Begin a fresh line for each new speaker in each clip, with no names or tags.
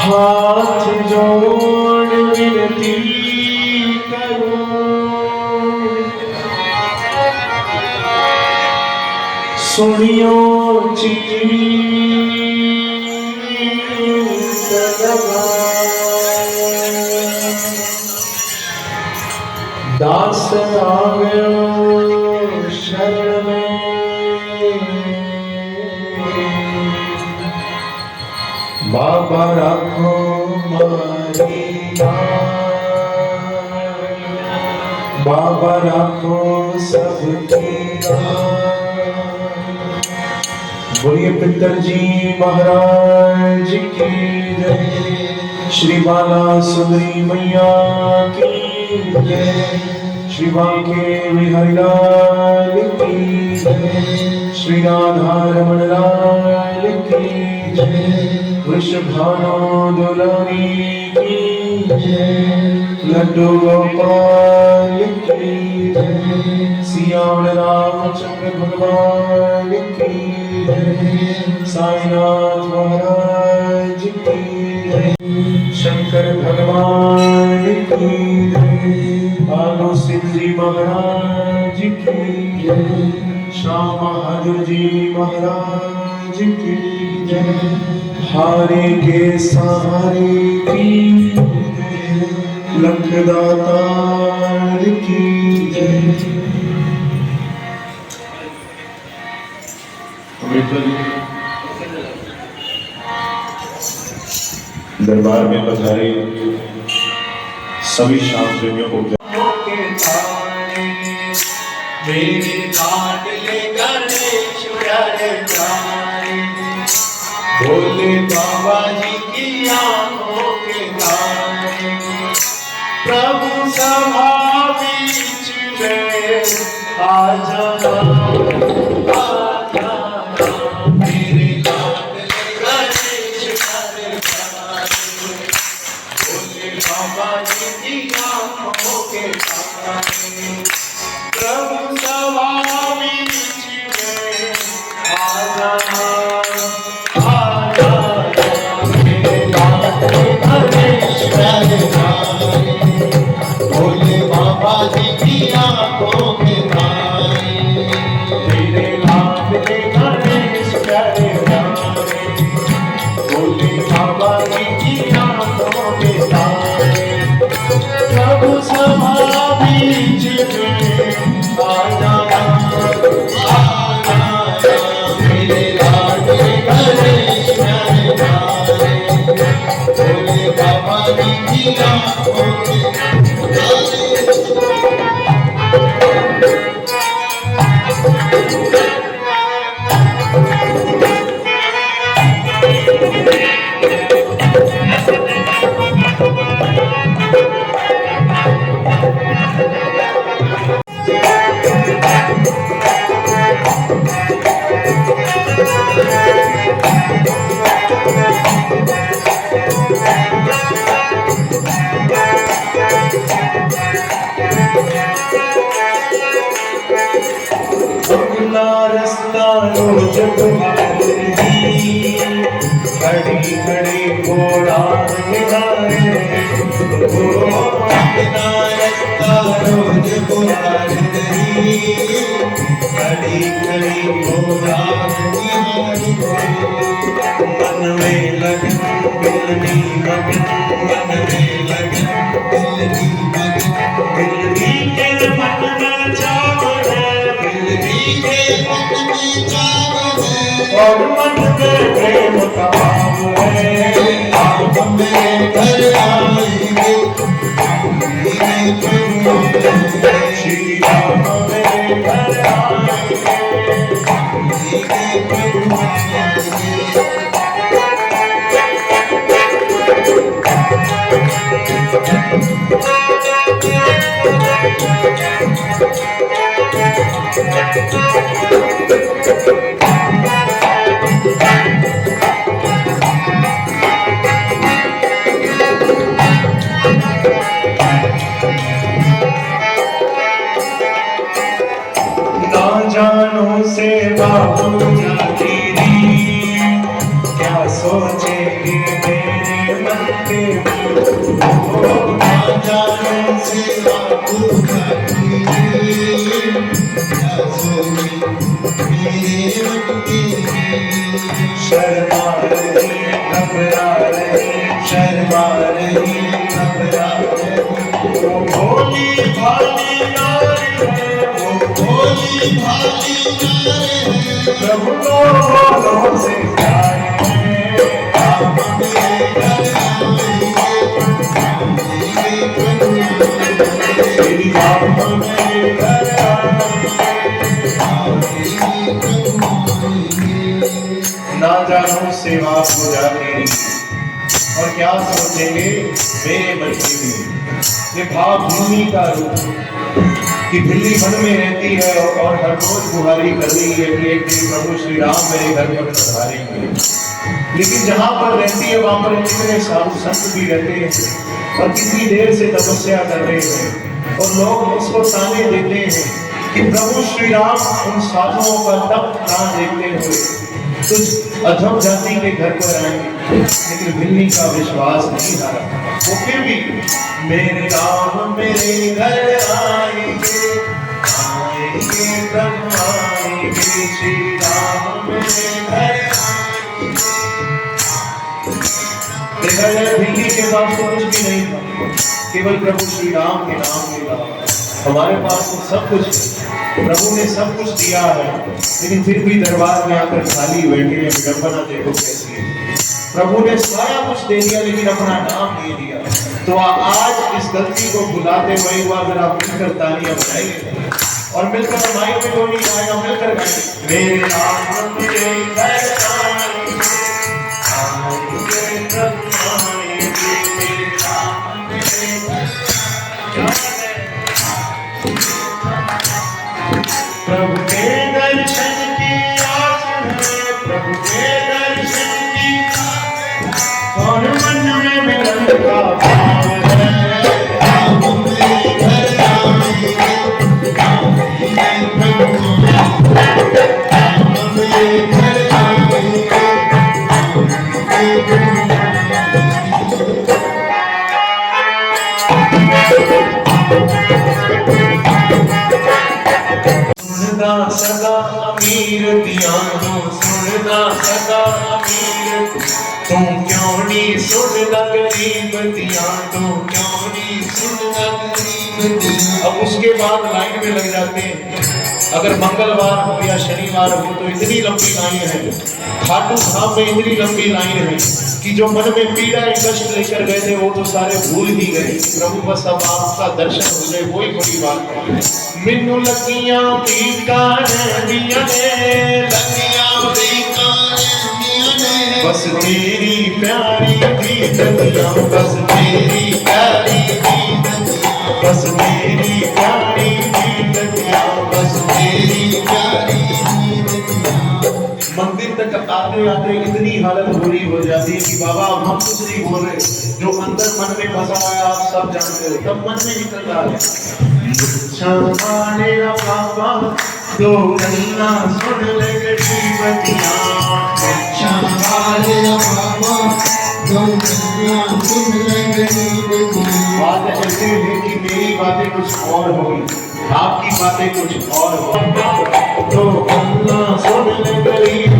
हाथ जोड़ विनती करूं, सुनियो चिड़ी दास आव्यो शरण में, बाबा राखो मारी बाबा राखो सबकी। बोलिए पितरजी महाराज की जय, श्री बाला सुंदरी मैया की जय, श्री बांके बिहारी लाल की जय, श्री राधा रमण लाल की जय, वृषभानो दुलारी की जय, लड्डू गोपाल की जय, सियावर रामचंद्र भगवान की जय, साईनाथ महाराज की जय, शंकर भगवान की जय, भानु सिंह जी महाराज की जय, श्याम बहादुर जी महाराज की जय, हारे के सहारे की जय, लखदातार की जय। दरबार में पधारे सभी शाम प्रेमियों को मेरे काट ले बोले बाबा जी की आंखों के तारे, प्रभु सभा बीच में आ जाना। घड़ी घड़ी घोड़ा निहारे रोज पुराण घड़ी घड़ी घोड़ा निहारे मन में लगन बिल्ली मगन मन में लगन बिल्ली मगन बिल्ली के मन में चावल है बिल्ली के मन में चावल है और मन में प्रेम का भाव है आप मेरे घर आएंगे श्री राम मेरे घर आएंगे जानो से बाबू जाती क्या सोचेंगे मेरे मन के जानो से बाबू जाती क्या सोचेंगे मेरे मन के शर्मा रही घबरा रही शर्मा रही घबरा रही वो भोली भाली नारी है वो भोली भाली प्रभु को से प्यार है आप मेरे घर आएंगे श्री राम मेरे घर ना जानो सेवा पुजारी और क्या सोचेंगे मेरे मन में ये भाव भूमि का रूप कि बिल्ली वन में रहती है और हर रोज गुहारी कर रही है कि एक दिन प्रभु श्री राम मेरे घर पर पधारेंगे, लेकिन जहाँ पर रहती है वहाँ पर इतने साधु संत भी रहते हैं और कितनी देर से तपस्या कर रहे हैं और लोग उसको ताने देते हैं कि प्रभु श्री राम उन साधुओं का तप ना देखते हुए कुछ अधम जाति के घर पर आएंगे, लेकिन बिल्ली का विश्वास नहीं हारा। वो फिर भी मेरे राम मेरे घर आएंगे आएंगे प्रभु आएंगे श्री राम मेरे घर आएंगे। बिल्ली के पास तो कुछ भी नहीं था, केवल प्रभु श्री राम के नाम के अलावा हमारे पास तो सब कुछ है, प्रभु ने सब कुछ दिया है, लेकिन फिर भी दरबार में आकर खाली बैठे हैं। विडंबना देखो कैसी है, प्रभु ने सारा कुछ दे दिया लेकिन अपना नाम नहीं दिया। तो आज इस गलती को भुलाते हुए अगर आप मिलकर तालियां बजाएंगे और मिलकर माइक में कोई नहीं आएगा, मिलकर गाएंगे मेरे राम मेरे घर आएंगे आएंगे प्रभु आएंगे मेरे राम मेरे घर प्रभु के दर्शन की आस है प्रभु के दर्शन की और मन में मिलन का भाव है आप मेरे घर आएंगे प्रभु आप मेरे घर आएंगे सुनदा सदा अमीर दियां हो सुनदा सदा अमीर तू क्यों नहीं सुनदा गरीब दियां तू क्यों नहीं सुनदा गरीब दियां। अब उसके बाद लाइन में लग जाते हैं, अगर मंगलवार हो या शनिवार हो तो इतनी लंबी लाइन है, खाटू धाम में इतनी लंबी लाइन है कि जो मन में पीड़ा कष्ट लेकर गए थे वो तो सारे भूल ही गए। प्रभु बस अब आपका दर्शन हो जाए वही बड़ी बात है। मिन्नू लगियां बीकान दिया ने लगियां बीकान दिया ने बस तेरी प्यारी दीदियां बस तेरी प्यारी दीदियां बस तेरी प्यारी दीदियां बस तेरी प्यारी दीदियां। मंदिर तक आते आते इतनी हालत बुरी हो जाती है कि बाबा हम कुछ नहीं बोल रहे, जो अंदर मन में फंसा है आप सब जानते हो, तब मन में निकल रहा है संभाले बाबा दो गन्ना सुन ले गरीबतियां संभाले बाबा
कुछ और होगी, आपकी बातें कुछ और होगी।
तो अल्लाह सुन ले गरीब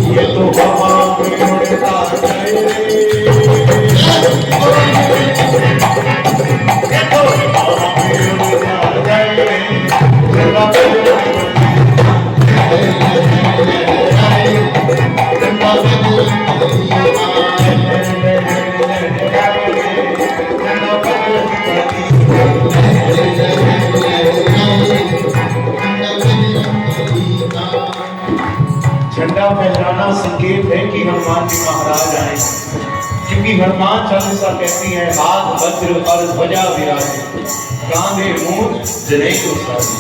ये तो हवा में उड़ता जाए, ये तो हवा में उड़ता जाए। झंडा फहराना संकेत है कि हनुमान जी महाराज आए, क्योंकि हनुमान चालीसा कहती है हाथ वज्र और ध्वजा विराजे, कांधे मूंछ जनेऊ साजे।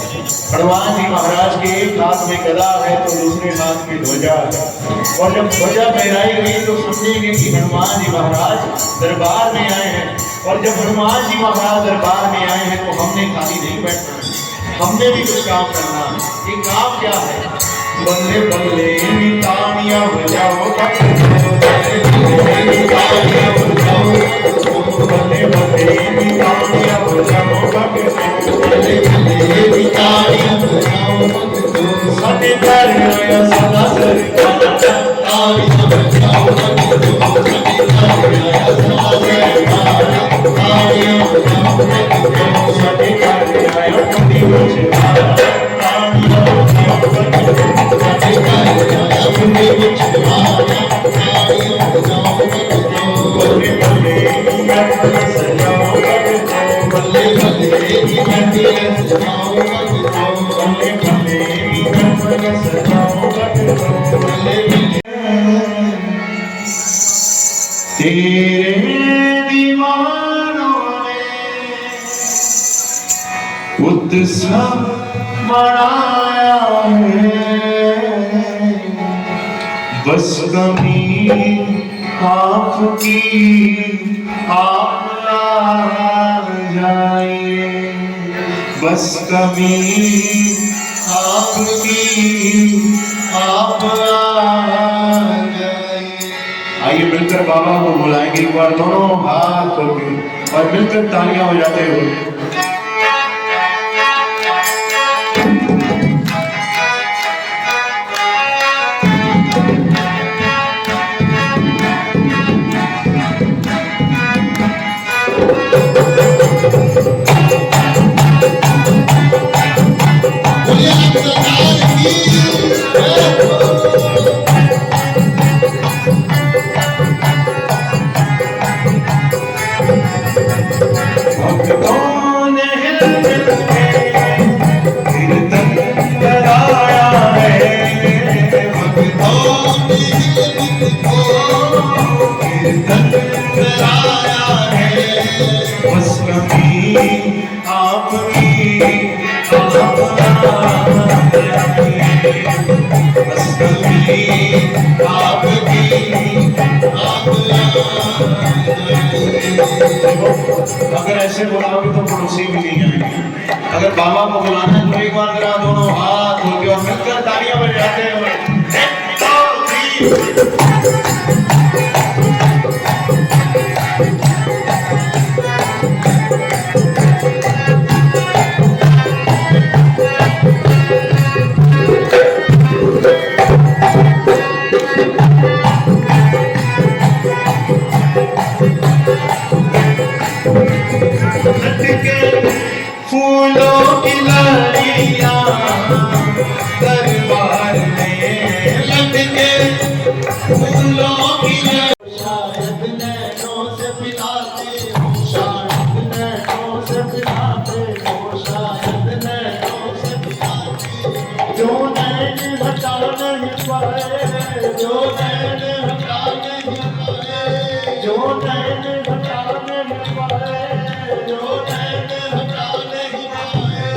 हनुमान जी महाराज के एक हाथ में गदा है तो दूसरे हाथ में ध्वजा है, और जब ध्वजा फहराई गई तो समझेंगे कि हनुमान जी महाराज दरबार में आए हैं। और जब हनुमान जी महाराज दरबार में आए हैं तो हमने खाली नहीं बैठना है, हमने भी कुछ काम करना है। ये काम क्या है? बल्ले बल्ले तालियां बजाओ, बल्ले बल्ले तालियां बजाओ, बल्ले बल्ले तालियां बजाओ, साडे घर आया सदा सरकार, तालियां बजाओ, साडे घर आया कुड़ी बजाओ, तेरे दीवानों ने उत्सव मनाया है, बस कमी आपकी आप आ जाइए, बस कमी आपकी आप आ जाइए। आइए मिलकर बाबा को बुलाएंगे एक बार, दोनों हाथ खोलकर और मिलकर तालियां बजाते हुए। अगर ऐसे बुलाओगे तो पड़ोसी भी नहीं आएंगे। अगर बाबा को बुलाना है तो एक बार जरा दोनों हाथ धो के और मिलकर तालियां बजाते हैं।
जो नैन हटा नहीं पाए, जो नैन हटा नहीं पाए,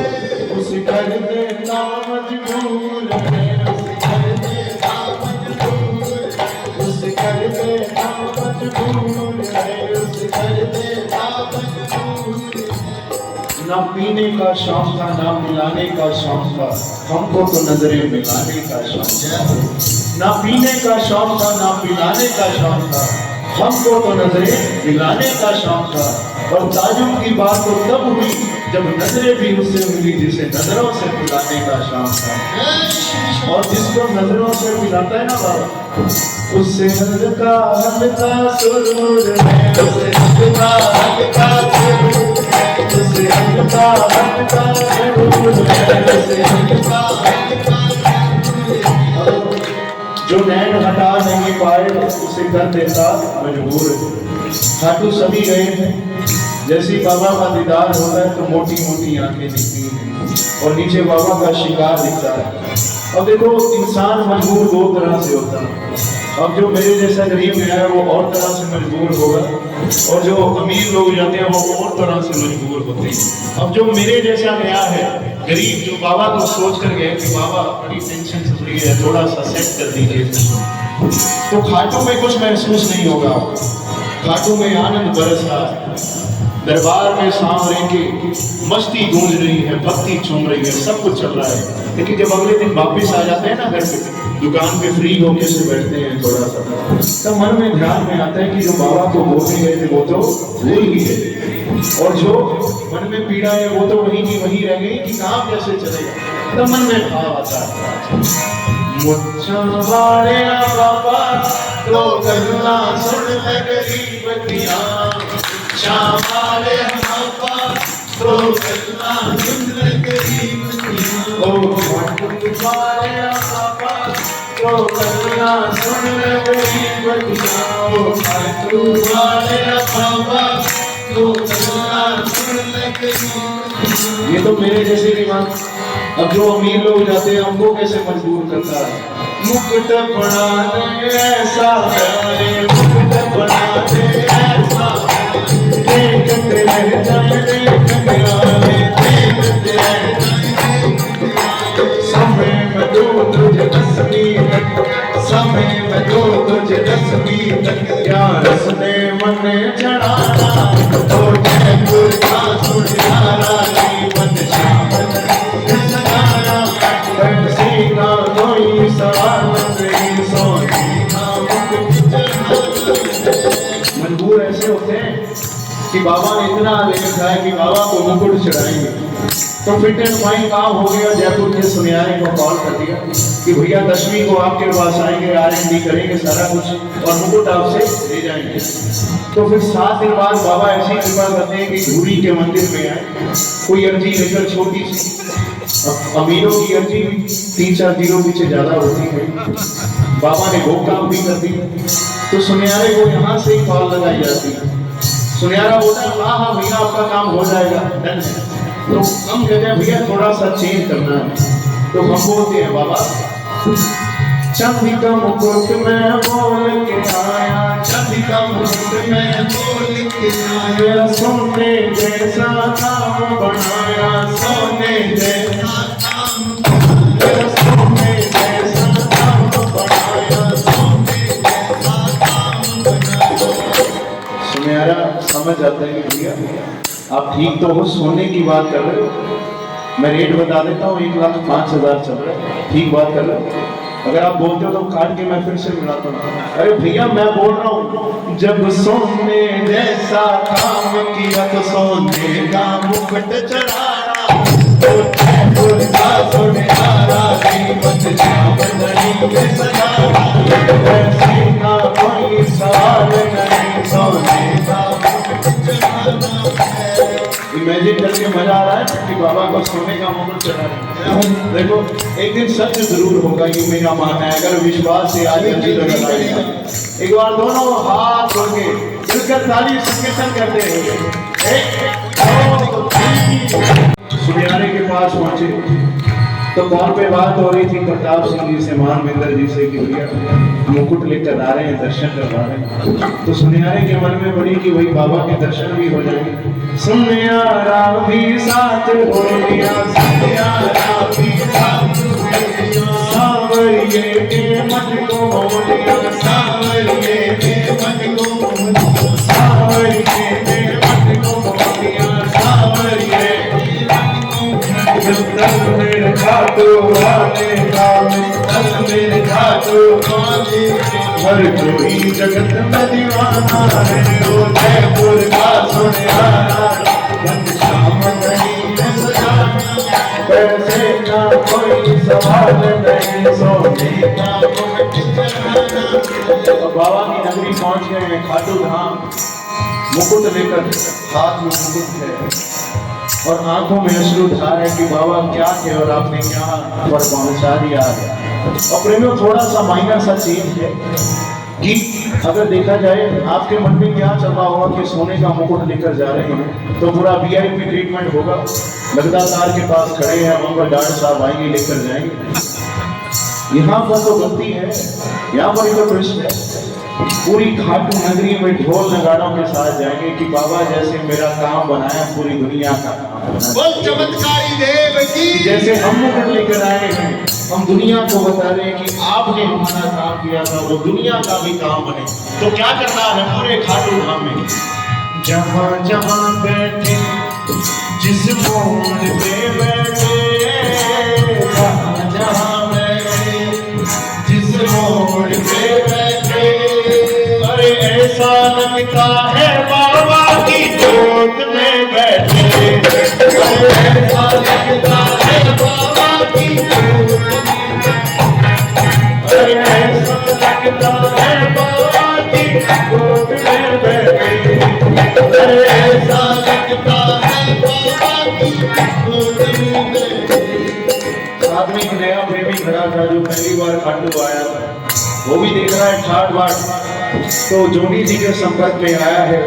उस घर देना मजबूर है, उस घर देना मजबूर है, उस घर देना मजबूर है, उस घर देना मजबूर है। ना पीने का शौक था, ना मिलाने का शौक था, हमको तो नजरें मिलाने का शौक था। ना पीने का शौक था, ना पिलाने का शौक था, हमको तो नजरें मिलाने का शौक था। और ताजुब की बात तो तब हुई जब नजरें भी उससे मिली जिसे नजरों से पिलाने का शौक था। और जिसको नजरों से पिलाता है ना बाबा, उससे हल्का हल्का सुरूर है, उससे हल्का हल्का सुरूर है, उससे हल्का हल्का सुरूर है, उससे हल्का हल्का सुरूर है। जो नैन हटा नहीं पाए उसे कर देता मजबूर। खाटू सभी गए हैं, जैसे बाबा का दीदार होता है तो मोटी मोटी आंखें दिखती हैं और नीचे बाबा का शिकार दिखता है। अब देखो इंसान मजबूर दो तरह से होता है। अब जो मेरे जैसा गरीब गया है वो और तरह से मजबूर होगा, और जो अमीर लोग जाते हैं वो और तरह से मजबूर होते हैं। अब जो मेरे जैसा गया है गरीब, जो बाबा को सोच कर गए कि बाबा बड़ी टेंशन चल रही है, थोड़ा सा सेट कर दीजिए, तो खाटू में कुछ महसूस नहीं होगा। खाटू में आनंद बरस रहा है, दरबार में सांवरे की मस्ती गूंज रही है, भक्ति झूम रही है, सब कुछ चल रहा है। लेकिन जब अगले दिन वापिस आ जाते हैं ना घर पे, दुकान पे फ्री होके से बैठते हैं थोड़ा सा, तब मन में ध्यान में आता है कि जो बाबा को बोलने गए थे वो तो भूल ही गए, और जो मन में पीड़ा है वो तो वहीं की वहीं रह गई कि काम कैसे चलेगा। तब मन में भाव आता है, मुझे वाले बाबा तो गल्ला सुन ले गरीबतियां, शामाले बाबा तो गल्ला सुन ले गरीबतियां, ओ वाले बाबा तो गल्ला सुन ले गरीबतियां, ओ वाले बाबा तो गल्ला सुन ले गरीबतियां। ये तो मेरे जैसे की बात। अब जो अमीर लोग जाते हैं हमको कैसे मजबूर करता है, मुकुट बना दे ऐसा करे, मुकुट बना दे ऐसा, देखते रह जाए, देखते आए, देखते रह जाए। समय में दो तुझे तस्वीर, समय में दो तुझे तस्वीर, क्या रसने मन चढ़ाना, तो जयपुर का सुनहारा जीवन श्याम मजबूर ऐसे होते हैं कि बाबा ने इतना आदेश रखा है कि बाबा को मुकुट चढ़ाएंगे। तो फिट एंड फाइन काम हो गया, जयपुर के सुनियारे को कॉल कर दिया कि भैया 10वीं को आपके पास आएंगे, R&D करेंगे सारा कुछ और मुकुट आपसे ले जाएंगे। तो फिर 7 दिन बाद बाबा ऐसी कृपा करते हैं कि धूरी के मंदिर में आए, कोई अर्जी लेकर छोटी सी, अमीरों की अर्जी 3-4 जीरो पीछे ज्यादा होती है, बाबा ने वो काम भी कर दिया। तो सुनियारे को यहाँ से ही कॉल लगाई जाती है, सुनियारा बोलता है हाँ हाँ भैया आपका काम हो जाएगा, डन है। तो हम कहते हैं भैया थोड़ा सा चेंज करना है, तो हम बोलते हैं बाबा चांदी का मुकुट मैं बोल के आया, चांदी का मुकुट मैं बोल के आया, सोने जैसा काम बनाया, सोने जैसा काम बनाया, सोने जैसा काम बनाया, सोने जैसा काम बनाया। सुनियारा समझ आता है कि भैया आप ठीक तो हो, सोने की बात कर रहे हो, मैं रेट बता देता हूँ 1,05,000 चल रहा है, ठीक बात कर रहे हो। अगर आप बोलते हो तो काट के मैं फिर से मिलाता हूँ। अरे भैया मैं बोल रहा हूँ जब सोने जैसा काम किया तो सोने का मुकुट चढ़ाना, तो जयपुर का सुनहारा जीवन श्याम नहीं के सजाना, ऐसी का कोई सवाल नहीं, सोने का मुकुट चढ़ाना। इमेजिन करके मजा आ रहा है कि बाबा को सोने का मुकुट चढ़ा रहे। देखो एक दिन सत्य जरूर होगा, ये मेरा मानना है। अगर विश्वास से आज अच्छी लगा, एक बार दोनों हाथ जोड़ के मिलकर ताली संकीर्तन करते हैं। सुनियारे के पास पहुंचे,
तो कॉल पे बात हो रही थी प्रताप सिंह जी से, महानविंदर जी से कि भैया मुकुट लेकर आ रहे हैं, दर्शन करवा रहे हैं। तो सुनियारे के मन में पड़ी कि वही बाबा के दर्शन भी हो जाएंगे। सुनियारा भी साथ हो लिया, सुनियारा भी साथ हो लिया, सावरिये के मन को मोह लिया, सावरिये के मन को मोह लिया, सावरिये के मन को मोह लिया, सावरिये तल मेरे खाटू वाले काले, तल मेरे खाटू वाले, हर कोई जगत में दीवाना है, वो जयपुर का सुनियारा, घनश्याम नहीं है सजाना, पैसे का कोई सवाल नहीं, सोने का मुकुट चढ़ाना। तो बाबा की नगरी पहुंच गए हैं, खाटू धाम, मुकुट लेकर, हाथ में मुकुट है और आंखों में अश्रु धार है कि बाबा क्या थे और आपने क्या पर पहुंचा दिया है। और प्रेमियों थोड़ा सा माइनर सा चेंज है कि अगर देखा जाए आपके मन में क्या चल रहा होगा कि सोने का मुकुट लेकर जा रहे हैं तो पूरा वीआईपी ट्रीटमेंट होगा, लगदातार के पास खड़े हैं, वहां पर डॉक्टर साहब आएंगे लेकर जाएंगे। यहाँ पर तो गलती है, यहाँ पर एक ट्विस्ट है, पूरी खाटू नगरी में ढोल नगाड़ों के साथ जाएंगे कि बाबा जैसे मेरा काम बनाया पूरी दुनिया का काम बनाया।
बोल चमत्कारी देव की।
जैसे हम मुकुट लेकर आए हैं, हम दुनिया को बता रहे हैं कि आपने हमारा काम किया था, वो दुनिया का भी काम बने। तो क्या करना है पूरे खाटू धाम में, जहाँ जहाँ बैठे, जिस मोड़ पे बैठे, जहाँ जहाँ बैठे, जिस मोड़ पे बैठे, अरे ऐसा लगता है बाबा की गोद में बैठे, अरे ऐसा लगता है बाबा की गोद में बैठे, अरे ऐसा लगता है बाबा की गोद में बैठे, अरे ऐसा लगता है बाबा की गोद में बैठे। साथ में एक नया प्रेमी खड़ा था जो पहली बार खाटू आया था, वो भी देख रहा है ठाट बाट, तो जोनी जी के संपर्क में आया है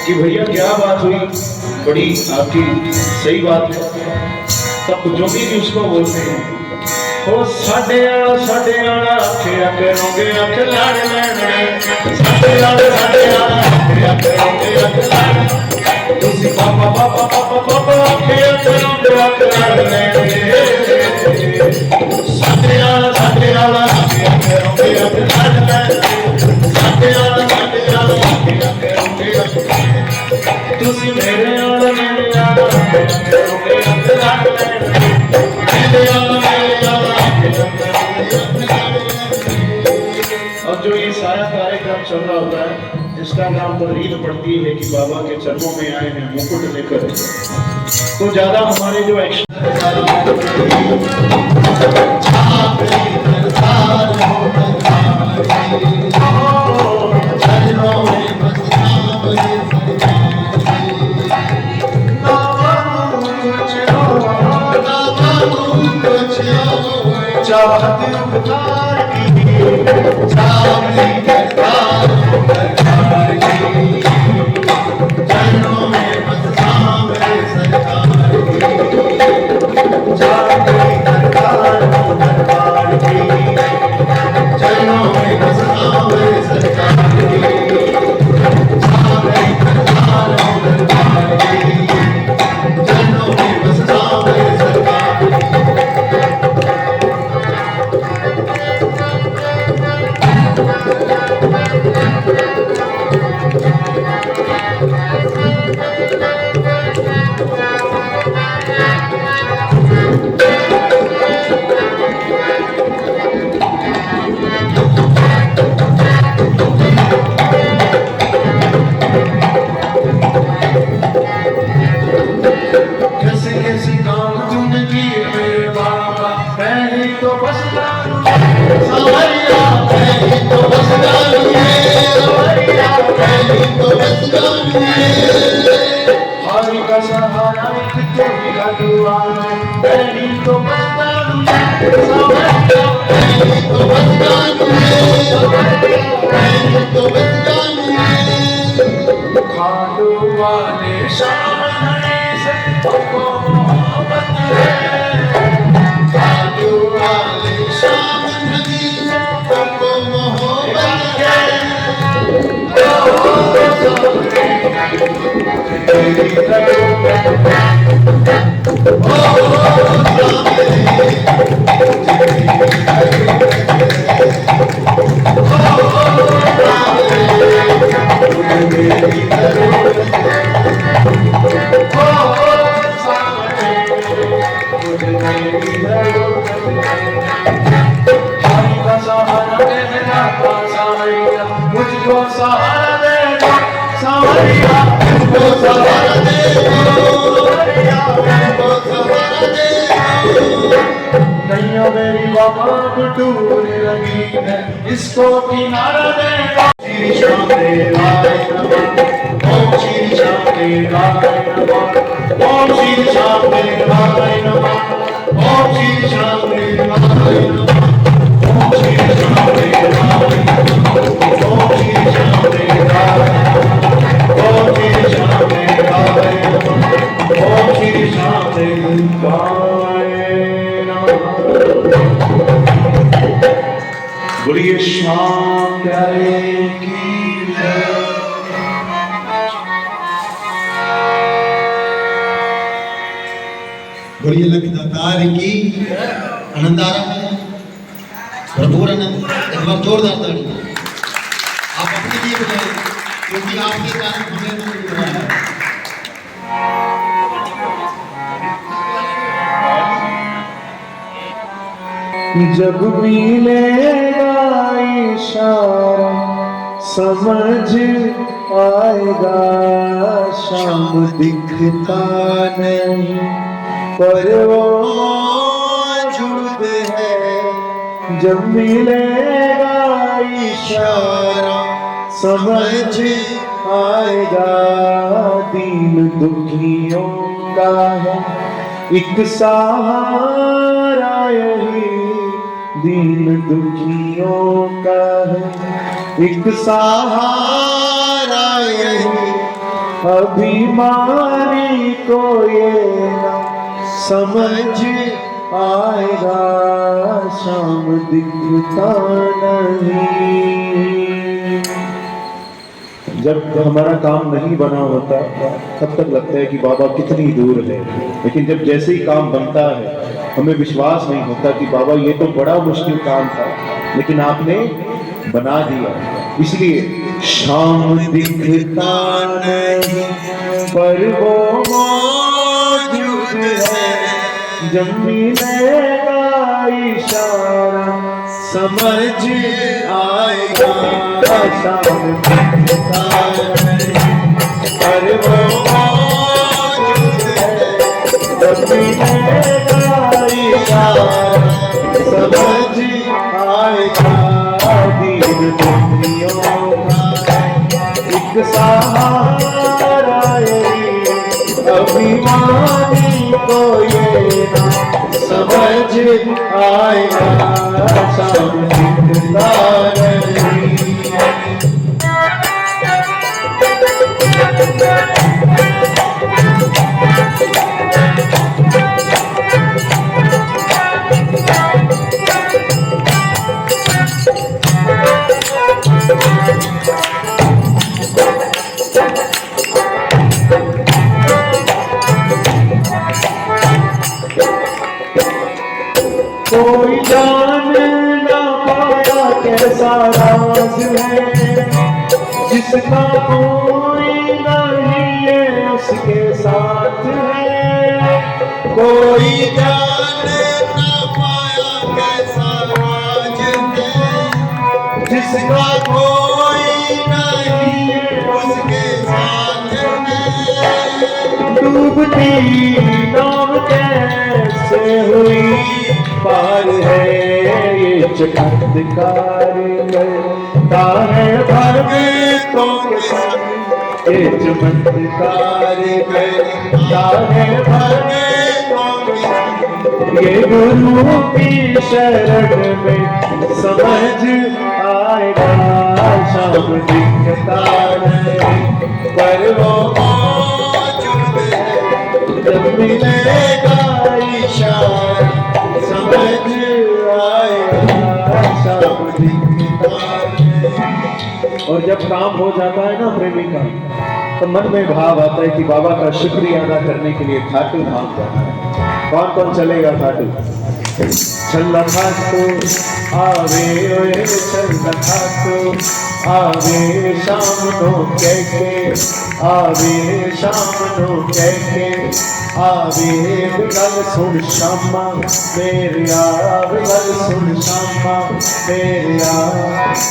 कि भैया क्या बात हुई, बड़ी आपकी सही बात है। तब जोनी जी उसको बोलते हैं, हो साडे आला आखिया करोगे अख लाड़ लैणे, साडे आला आखिया करोगे अख लाड़, तुसी पापा पापा पापा पापा आखिया करोगे अख लाड़ लैणे, साडे आला आखिया करोगे अख लाड़ लैणे, तुसी मेरे आला मेरे आला करोगे अख लाड़ लैणे, मेरे आला मेरे आला। अब जो ये सारा कार्यक्रम चल रहा होता है, इसका नाम तकरीर पड़ती है कि बाबा के चरणों में आए हैं मुकुट लेकर। तो ज्यादा हमारे जो एक्शन चाहते उपकार की, चाहते करतार करतार की, चरणों में बस सामने सरकार की, चाहते करतार करतार की, चरणों में बस सामने सरकार की, चाहते करतार करतार की, चरणों में बस सामने सरकार की। खाटू वाले
मुझको सहारा देना सावरिया,
मुझको सहारा दे मुझको सहारा दे
नैया मेरी बाबा टूटने लगी है, इसको किनारा देना।
श्री श्याम देवाय नमः। ओम श्री श्याम देवाय नमः। ओम श्री श्याम देवाय नमः। ओम श्री श्याम देवाय नमः। ओम श्री श्याम देवाय नमः। ओम श्री श्याम देवाय नमः। ओम श्री श्याम देवाय नमः। ओम श्री श्याम देवाय नमः। बोलिए श्याम प्यारे की जय।
बोलिए लखदातार की आनंद आ रहा है, भरपूर आनंद। एक बार जोरदार ताली आप अपने लिए बजाएं, क्योंकि आपके कारण हमें आनंद मिल रहा है।
जब मिलेगा इशारा समझ आएगा, शाम दिखता नहीं पर वो
मौजूद है।
जब मिलेगा इशारा समझ आएगा, दीन दुखियों का है एक सहारा यही, दीन दुखियों का है एक सहारा यही। अभिमानी को ये ना समझ आएगा, शाम दिखता नहीं। जब हमारा काम नहीं बना होता तब तक लगता है कि बाबा कितनी दूर है, लेकिन जब जैसे ही काम बनता है हमें विश्वास नहीं होता कि बाबा ये तो बड़ा मुश्किल काम था लेकिन आपने बना दिया। इसलिए शाम दिखता नहीं पर वो मौजूद है, जब मिलेगा इशारा समझ आएगा, शाम दिखता नहीं पर वो मौजूद है, जब मिलेगा इशारा समझ आएगा, दीन दुखियों का एक सहारा यही। अभिमानी को ये ना समझ आएगा, शाम दिखता नहीं। कोई जान ना पाया कैसा राज है, जिसका कोई नहीं है उसके साथ है।
कोई जान ना पाया कैसा राज है,
जिसका
कोई नहीं उसके साथ है।
डूबती नाव कैसे हुई पार है, ये चमत्कार करता है भक्तों के संग, ये चमत्कार करता है भक्तों के संग। ये गुरु की शरण में समझ आएगा, शाम दिखता नहीं पर वो
मौजूद है,
जब मिलेगा इशारा समझ आएगा, शाम दिखता नहीं। और जब काम हो जाता है ना प्रेमी का,
तो मन में भाव आता है कि बाबा का शुक्रिया अदा करने के लिए खाटू धाम जाना है। कौन कौन चलेगा खाटू? छल्ला खाटू आवे ओए छल्ला खाटू आवे शाम नो कहके आवे शाम नो कहके आवे गल सुन शामा मेरे आवे गल सुन शामा मेरे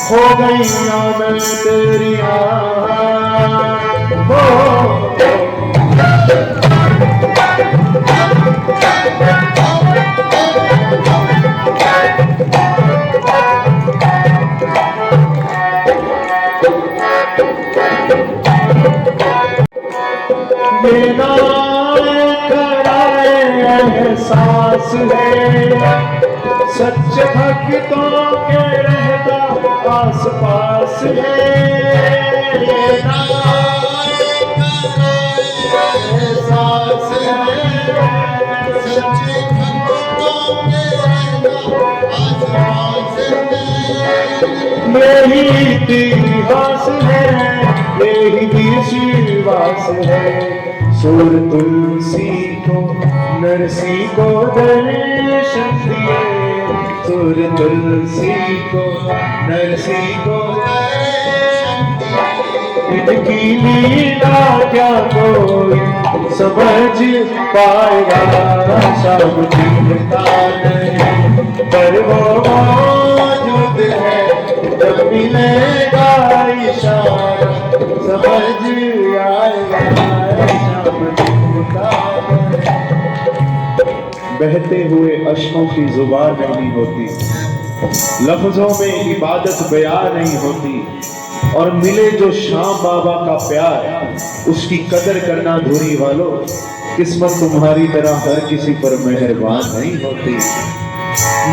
हो गईया मैं तेरिया मेरा कराए एहसास है सच भक्तों के रहता आस पास है। एहसास है
सच्चे भक्तों के रहना आस है।
मेरी इतिहास है यही विश्वास है। सुर तुलसी को नरसी को दर्शन दिए सुर तुलसी को नरसी को इनकी लीला क्या कोई समझ पाएगा। सब चिंता नहीं पर वो मौजूद है जब मिलेगा इशारा समझ आएगा। बहते हुए अश्कों की जुबान नहीं होती, लफ्जों में इबादत बयान नहीं होती और मिले जो शाम बाबा का प्यार उसकी कदर करना धुरी वालों। किस्मत तुम्हारी तरह हर किसी पर मेहरबान नहीं होती।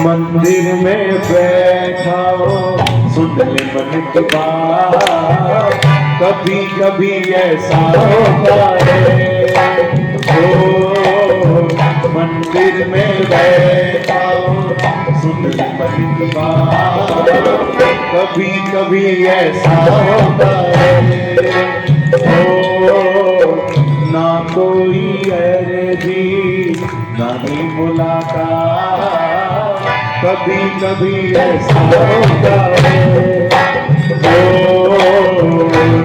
मंदिर में बैठा हो सुन ले मन की बात कभी कभी ऐसा होता है। मंदिर में बैठा हो सुन ले मन की बात कभी कभी ऐसा होता है। ना कोई अर्जी ना ही मुलाकात कभी कभी ऐसा होता है।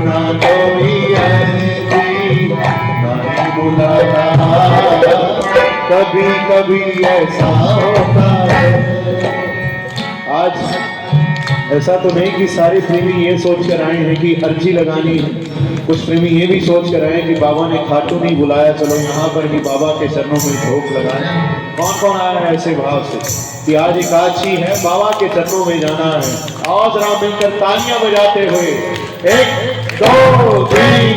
ना कोई अर्जी ना ही मुलाकात कभी कभी ऐसा होता है। आज ऐसा तो नहीं कि सारे प्रेमी ये सोच कर आए हैं कि अर्जी लगानी है। कुछ प्रेमी ये भी सोच कर आए हैं कि बाबा ने खाटू नहीं बुलाया चलो यहाँ पर ही बाबा के चरणों में झोंक लगाए। कौन कौन आया है ऐसे भाव से कि आज एकादशी है बाबा के चरणों में जाना है? आओ जरा मिलकर तालियां बजाते हुए 1 2 3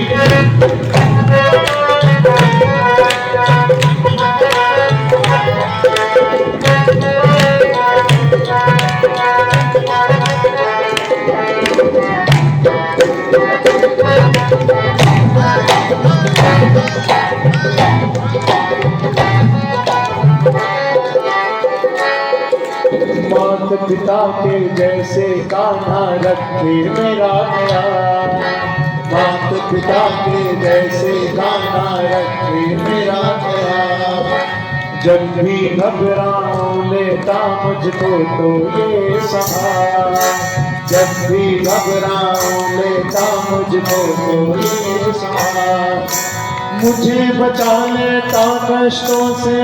मात पिता के जैसे कान्हा रखे मेरा नया मात पिता के जैसे कान्हा रखे मेरा नया। जब भी घबराऊं लेता मुझको तो ये सहारा जब भी घबराऊं लेता मुझको तो ये सहारा। मुझे बचा लेता कष्टों से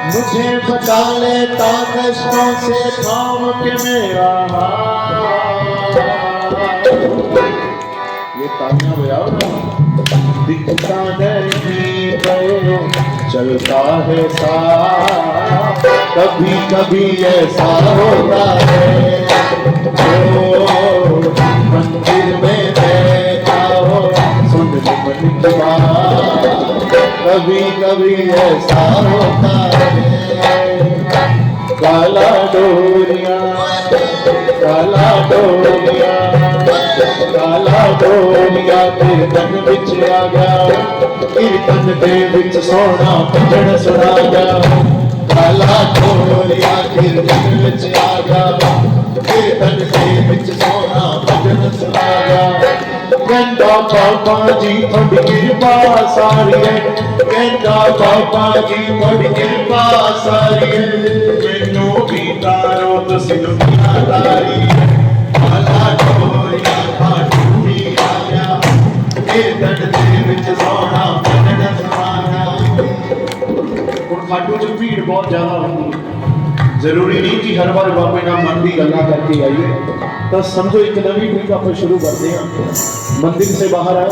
मुझे बचा लेता कष्टों से थाम के मेरा हाथ। ये तालियां बजाओ ना। दिखता नहीं पे चलता है साथ कभी कभी ऐसा होता है। मंदिर में बैठा हो सुन ले मन की बात कभी कभी ऐसा होता है। काला डोरिया काला डोरिया काला डोरिया कीर्तन विच आ गया कीर्तन दे विच सोना भजन सुना गया। काला डोरिया कीर्तन विच आ गया कीर्तन दे विच सोना भजन सुना गया। कहता बाबा जी थोड़ी कृपा सारी है, कहता बाबा जी थोड़ी कृपा सारी है, मैनू भी तारो तुसी दुनियादारी है, आला ढोलिया खाटू भी आया, ये दंड दे विच सोना बनन समाना। और खाटू च भीड़ बहुत ज्यादा होती है, जरूरी नहीं कि हर बार बाबे नाल मन की गल्लां करके आइए। तो समझो एक नवी ट्रिप आप शुरू करते हैं। मंदिर से बाहर आए,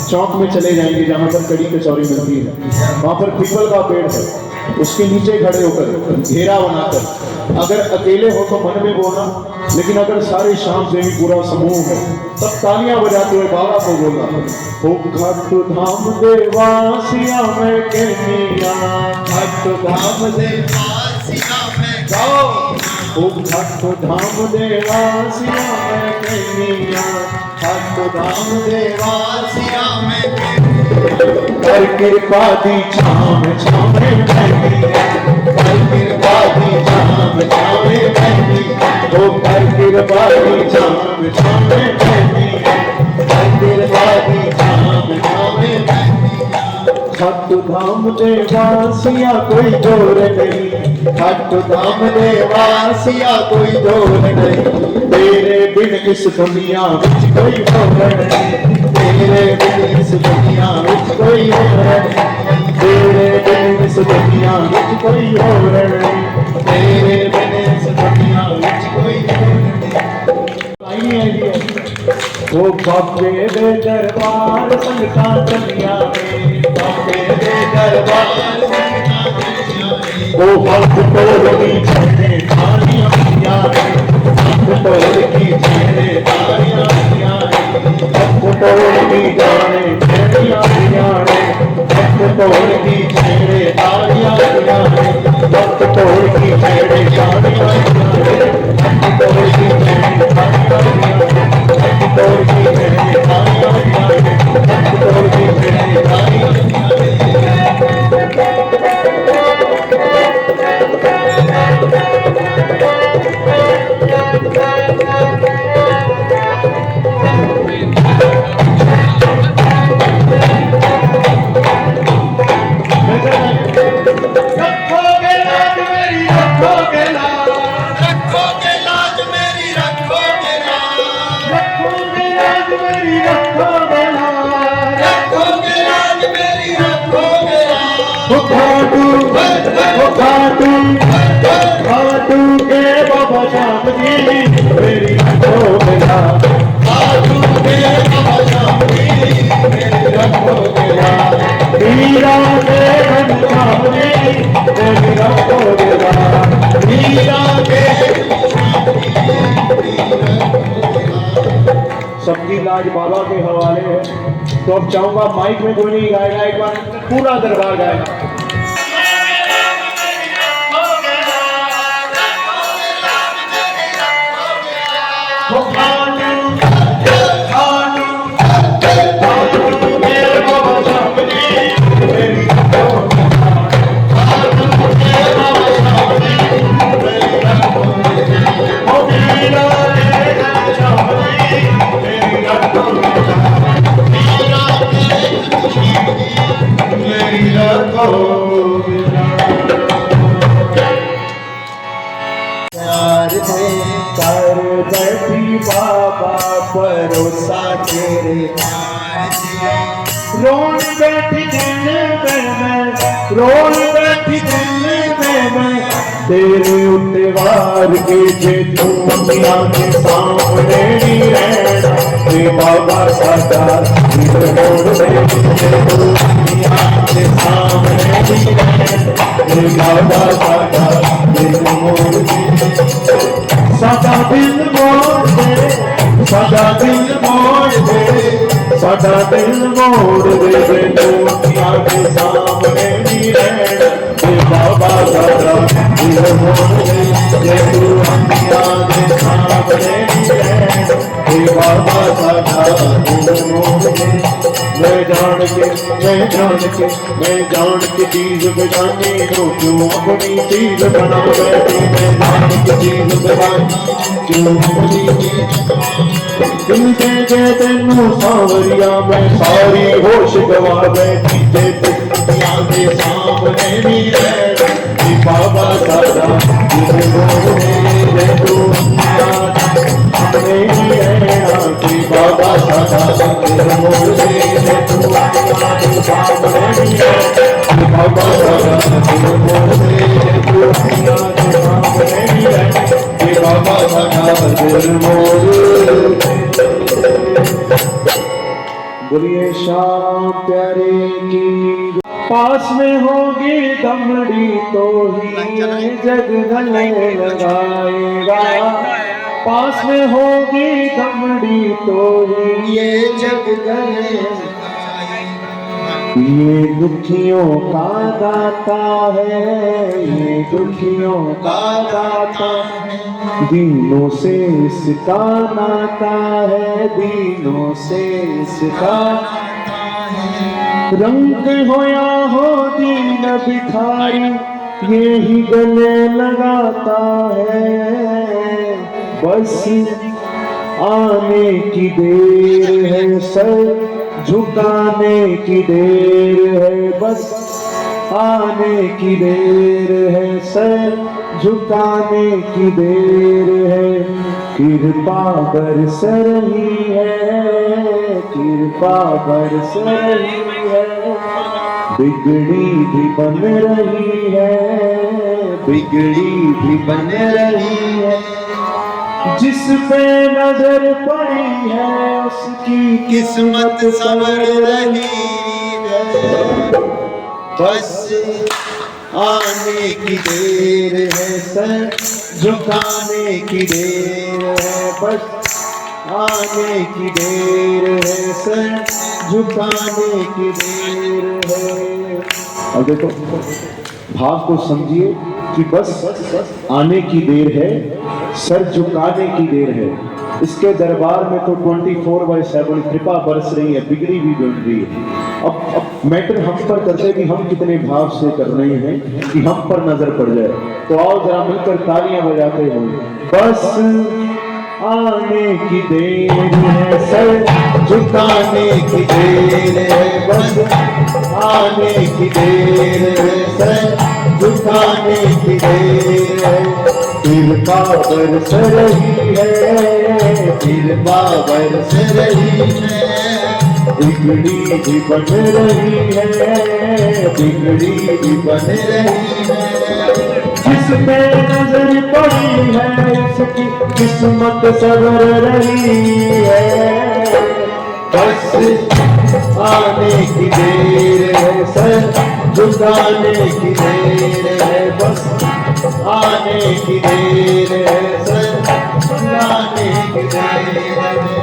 चौक में चले जाएंगे जहाँ पर कड़ी कचौरी मिलती है, वहाँ पर पीपल का पेड़ है, उसके नीचे खड़े होकर घेरा बनाकर अगर अकेले हो तो मन में बोलना, लेकिन अगर सारे शाम देवी पूरा समूह है तब तालियां बजाते हुए बाबा को बोलना, हो खाटू धाम देवासिया में कहनिया, खाटू धाम देवासिया में गाओ, हो खाटू धाम देवासिया में कहनिया, खाटू धाम देवासिया में कर कृपा दी छाम छामे बहनी, कर कृपा दी छाम छामे बहनी, ओ कर कृपा दी छाम छामे बहनी, कर कृपा दी छाम छामे बहनी। खाटू धाम देवासिया कोई जोर नहीं, खाटू धाम देवासिया कोई जोर नहीं, तेरे बिन इस दुनिया विच कोई होर नहीं, तेरे बिन इस दुनिया विच कोई होर नहीं, तेरे बिन इस दुनिया विच कोई होर नहीं, तेरे बिन इस दुनिया विच कोई होर नहीं। वो बाबे दे दरबार संगतां चलिया वे, बाबे दे दरबार संगतां चलिया वे, ओ हक तोड़ की छेड़े तालियां पिया रे, हक तोड़ की छेड़े तालियां पिया रे, हक तोड़ की जाने छेड़ियां पिया रे, हक तोड़ की छेड़े तालियां पिया रे, हक तोड़ की छेड़े तालियां पिया रे, हक तोड़ की छेड़े तालियां पिया रे, तोड़ की छेड़े तालियां पिया रे, हक तोड़ की छेड़े तालियां पिया रे। खाटू के बाबा श्याम जी मेरी रखो बेला, खाटू के बाबा श्याम जी मेरी रखो बेला, मीरा के घन श्याम जी मेरी रखो बेला, मीरा के सबकी लाज बाबा के हवाले है। तो अब चाहूंगा माइक में कोई नहीं गाएगा, एक बार पूरा दरबार गाएगा। कर बैठी बाबा भरोसा तेरे, रोन बैठी दिल में मैं, रोन बैठी दिल में मैं, तेरे उत्ते वार के जे तू दुनिया के सामने नहीं रहना, हे बाबा सादा दिल मोड़ दे, तू दुनिया के सामने नहीं रहना, हे बाबा सादा दिल मोड़ दे, सादा दिल मोड़ दे, सादा दिल मोड़ दे, सादा दिल मोड़ दे, दुनिया के सामने नहीं रहना, हे बाबा सादा दिल मोड़ दे, तू दुनिया के सामने नहीं रहना, हे बाबा बाबा साधा दिल मोहे। मैं जान के चीज बेगानी को क्यों अपनी चीज बना बैठी। मैं जान के चीज बेगानी क्यों अपनी चीज दिल दे के तेनू सांवरिया मैं सारी होश गवा बैठी। ते दुनिया के सामने भी है बाबा साधा दिल मोहे। तू सामने ही है आखिरी बाबा साधा दिल मोहे। तू सामने ही है बाबा साधा दिल मोहे। तू सामने ही है बाबा साधा दिल मोहे। बोलिए श्याम प्यारे की। पास में होगी दमड़ी तो ही जग गले लगाएगा। पास में होगी दमड़ी तो ही ये जग गले। ये दुखियों का दाता है, ये दुखियों का दाता है। दीनों से इसका नाता है, दीनों से इसका रंग हो या हो दीन भिखारी ये ही गले लगाता है। बस आने की देर है, सर झुकाने की देर है। बस आने की देर है, सर झुकाने की देर है। कृपा बरस रही है, कृपा बरस रही है। बिगड़ी भी बन रही है, बिगड़ी भी बन रही है। जिस पे नजर पड़ी है उसकी किस्मत संवर रही है। बस आने की देर है, सर झुकाने की देर है। बस आने की देर है, सर झुकाने की देर है। अब देखो भाव को समझिए कि बस आने की देर है, सर झुकाने की देर है। इसके दरबार में तो 24/7 कृपा बरस रही है, बिगड़ी भी बन रही है। अब मैटर हम पर करते कि हम कितने भाव से कर रहे हैं कि हम पर नजर पड़ जाए। तो आओ जरा मिलकर तालियां बजाते हैं। बस आने की देर है, सर झुकाने की देर है। बस आने की देर है, सर झुकाने की देर है। कृपा बरस रही है, कृपा बरस रही है। बिगड़ी भी बन रही है, बिगड़ी भी बन रही है। जिस पे नजर पड़ी है उसकी किस्मत सवर रही है। बस आने की देर है, सर झुकाने की देर है। बस आने की देर है, सर झुकाने की देर है।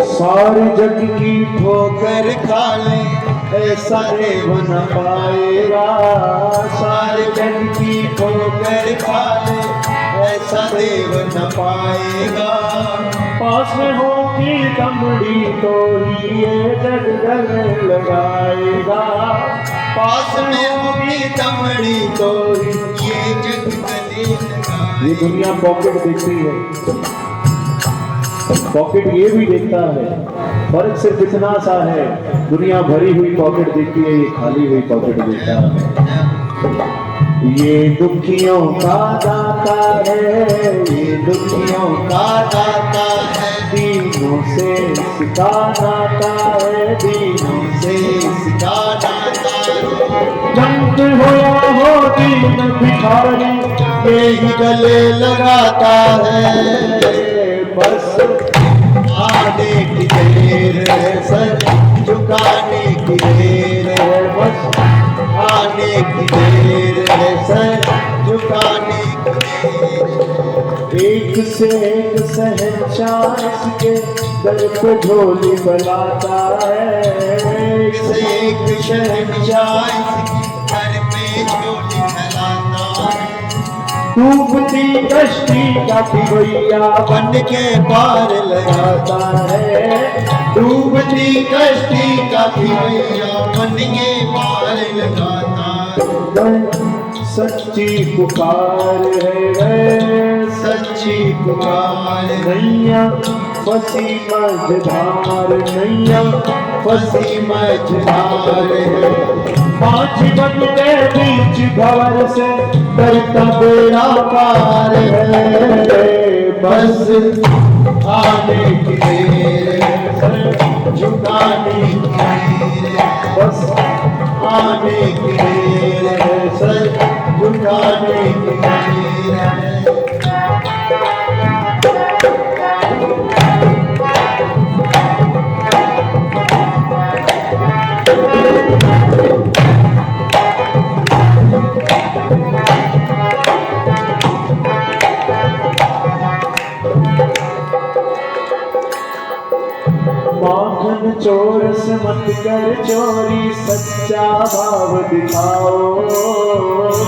सारे जग की ठोकर खा ले ऐसा देव न पाएगा। सारे जग की ठोकर खा ले ऐसा देव न पाएगा। पास में होगी दमड़ी तो ही ये जग गले लगाएगा। पास में होगी दमड़ी तो ही ये जग गले लगाएगा। ये दुनिया पॉकेट देखती है, पॉकेट ये भी देखता है। फर्क सिर्फ इतना सा है, दुनिया भरी हुई पॉकेट देखती है, ये खाली हुई पॉकेट देखता है। ये दुखियों का दाता है, ये दुखियों का दाता है। दीनों से इसका नाता है, दीनों से इसका नाता है। जंग हो या हो दीन भिखारी ये ही गले लगाता है। बस आने की देर है, सर झुकाने की देर है। बस आने की देर है, सर झुकाने की एक से एक शहंशाह इसके दर पे झोली बनाता है। एक से एक शहंशाह
घर पे झोली फैलाता है।
डूबती कश्ती का भैया बन के पार लगाता है। डूबती कश्ती का
भैया बन के पार लगाता है।
सच्ची पुकार है,
सच्ची पुकार
नैया फंसी मझधार, नैया
फंसी मझधार है।
पांच बन के बीच भंवर से करता बेड़ा पार है। बस
आने की देर है, सर झुकाने की देर है।
बस
आने की देर है, सर झुकाने की देर है।
माखन चोर से मत कर चोरी, सच्चा भाव दिखाओ।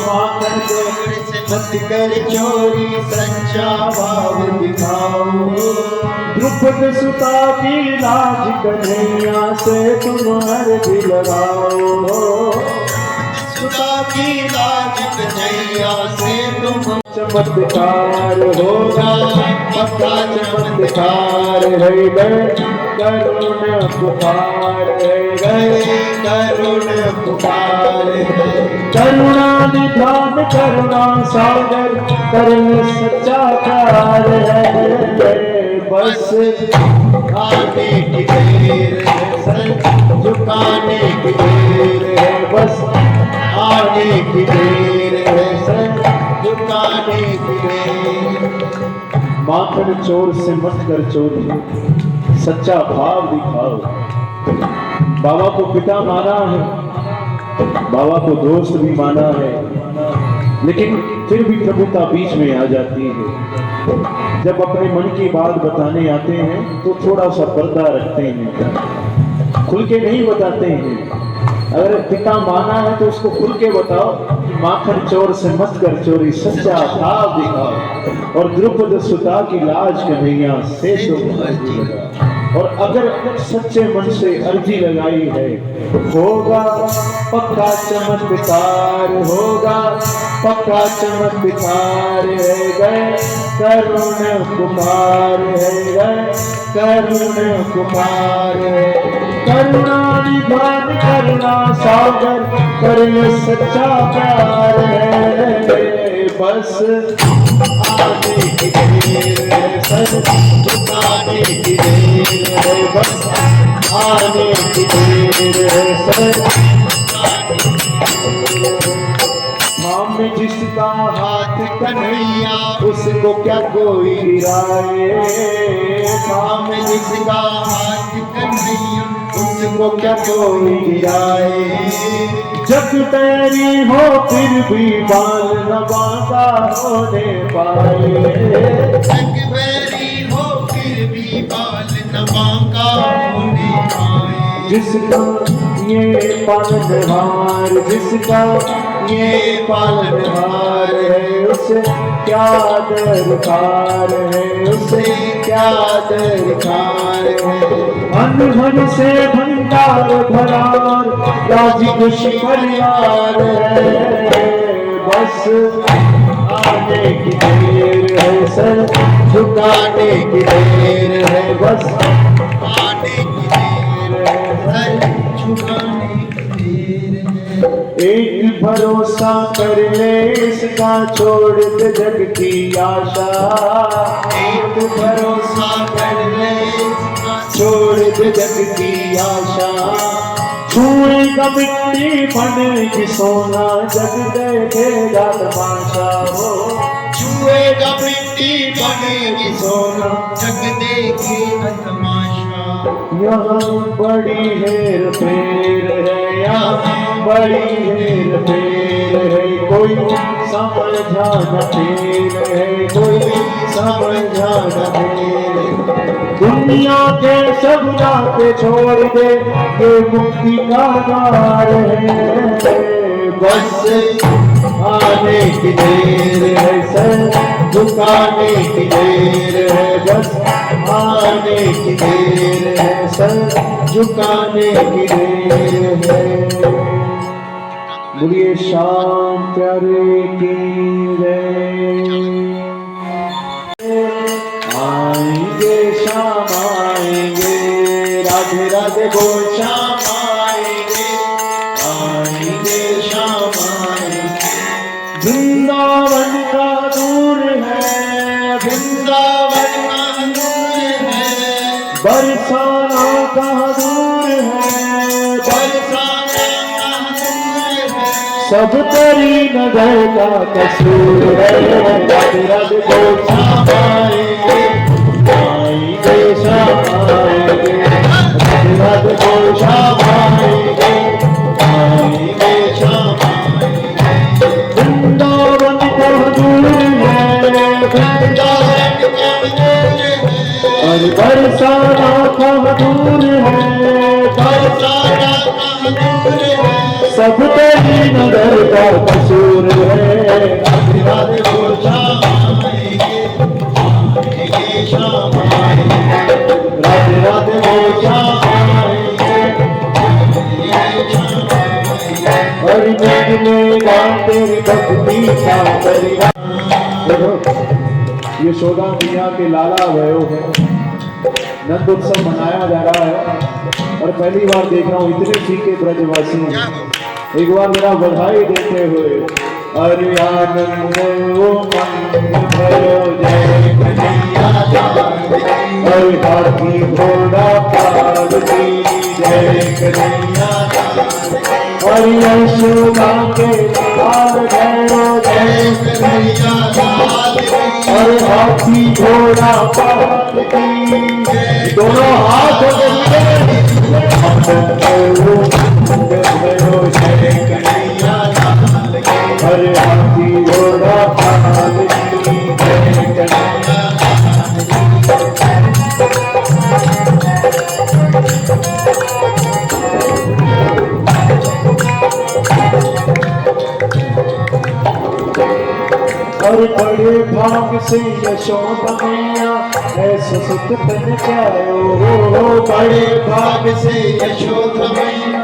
माखन चोर
से मत कर चोरी, सच्चा भाव दिखाओ।
द्रुपद सुता की लाज कन्हैया से तुम अर्जी लगाओ।
सुता की लाज कन्हैया से तुम
चमत्कार होगा, पक्का चमत्कार है गए करुण पुकार है गए
करुण पुकार है।
करुणा निधान करुणा सागर करुण सच्चा प्यार है। बस
आने की देर है, सर झुकाने की देर है।
बस
आने की देर है, सर झुकाने की देर।
माखन चोर से मत कर चोरी, सच्चा भाव दिखाओ। बाबा को पिता माना है, बाबा को दोस्त भी माना है, लेकिन फिर भी प्रभुता बीच में आ जाती है। जब अपने मन की बात बताने आते हैं तो थोड़ा सा पर्दा रखते हैं, खुल के नहीं बताते हैं। अगर पिता माना है तो उसको खुल के बताओ, माखन चोर से मत कर चोरी, सच्चा भाव दिखाओ। और द्रुपद सुता की लाज कन्हैया से तुम अर्जी लगाओ। और अगर सच्चे मन से अर्जी लगाई है, होगा पक्का चमत्कार, होगा पक्का चमत्कार है गए करुण पुकार है गए करुण पुकार है। करुणा निधान करुणा सागर करुण सच्चा प्यार है। बस
आने की देर है, सर झुकाने की देर है। बस आने की देर है, सर
हम जिसका
हाथ कन्हैया
उसको क्या कोई गिराए।
हम जिसका हाथ कन्हैया उसको क्या कोई गिराए।
जग तेरी हो फिर भी बाल न बांका होने पाए।
जग बैरी हो फिर भी बाल न बांका होने पाए।
जिसका ये पालनहार, जिसका
ये पालनहार
है, उसे क्या दरकार है, उसे
क्या दरकार है।
अनहन से भंडार भरार राजी खुशी परिवार है। बस आने की देर है, सर झुकाने की देर है। बस
आने की देर है, सर झुकाने की देर है।
एक भरोसा कर ले इसका, छोड़ दे जग की आशा।
एक भरोसा कर ले इसका,
छोड़ दे जग की आशा। छूएगा मिट्टी बनेगी सोना, जग देखेगा तमाशा हो।
छुएगा मिट्टी बनेगी सोना, जग देखेगा तमाशा।
यहाँ बड़ी हेर फेर है, यहाँ बड़ी हेर फेर है। कोई समझा न फेर है, कोई
समझा न मेरे।
दुनिया के सब नाते छोड़ दे, ये मुक्ति का द्वार है।
बस आने की देर है, सर झुकाने की देर है। बस आने की देर है, सर झुकाने की देर है।
बोलिए श्याम प्यारे की जय। आएंगे श्याम आएंगे, राधे राधे बोल श्याम आएंगे, आएंगे श्याम आएंगे। वृंदावन का दूर है,
वृंदावन का दूर है,
बरसाना का दूर है,
बरसाना का दूर है।
सब तेरी नजर का कसूर है। राधे राधे बोल श्याम आएंगे, आएंगे श्याम आएंगे, राधे राधे बोल श्याम आएंगे, आएंगे श्याम आएंगे। वृंदावन का दूर है,
वृंदावन का दूर है,
और बरसाना का दूर है,
बरसाना का दूर है।
सब तेरी नजर का कसूर है।
राधे राधे बोल श्याम आएंगे, आएंगे श्याम आएंगे।
राधे राधे बोल श्याम
आएंगे, आएंगे श्याम आएंगे।
हरि जग में गान तेरी भक्ति का परिवार। देखो यशोदा मैया के लाला भयो है, नंद उत्सव मनाया जा रहा है और पहली बार देख रहा हूँ इतने फीके ब्रजवासी। एक बार मेरा बधाई देते हुए अरे आनंद ओ मन भयो जय कन्हैया लाल की, अरे हाथी घोड़ा पाल की जय कन्हैया लाल की, अरे यशोदा के लाल भयो जय
कन्हैया लाल की,
अरे हाथी घोड़ा पाल की। दोनों हाथ
जय कन्हैया लाल की,
अरे हाथी घोड़ा पाल की जय कन्हैया। और बड़े भाग से यशोदा मैया ऐसा सुख तन जाओ।
बड़े भाग से यशोदा मैया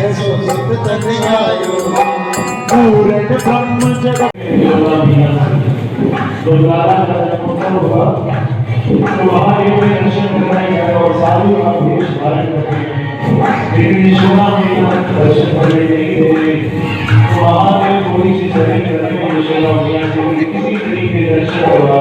ऐसो सुख तन आयो।
पूर्ण ब्रह्म जगत तो द्वारा हुआ तो वहाँ एक दर्शन कराए गए और साधु का भेष धारण करते हैं, लेकिन यशोदा मैया दर्शन करने नहीं देते। तो वहाँ पे थोड़ी सी जगह करने में यशोदा मैया से किसी तरीके दर्शन हुआ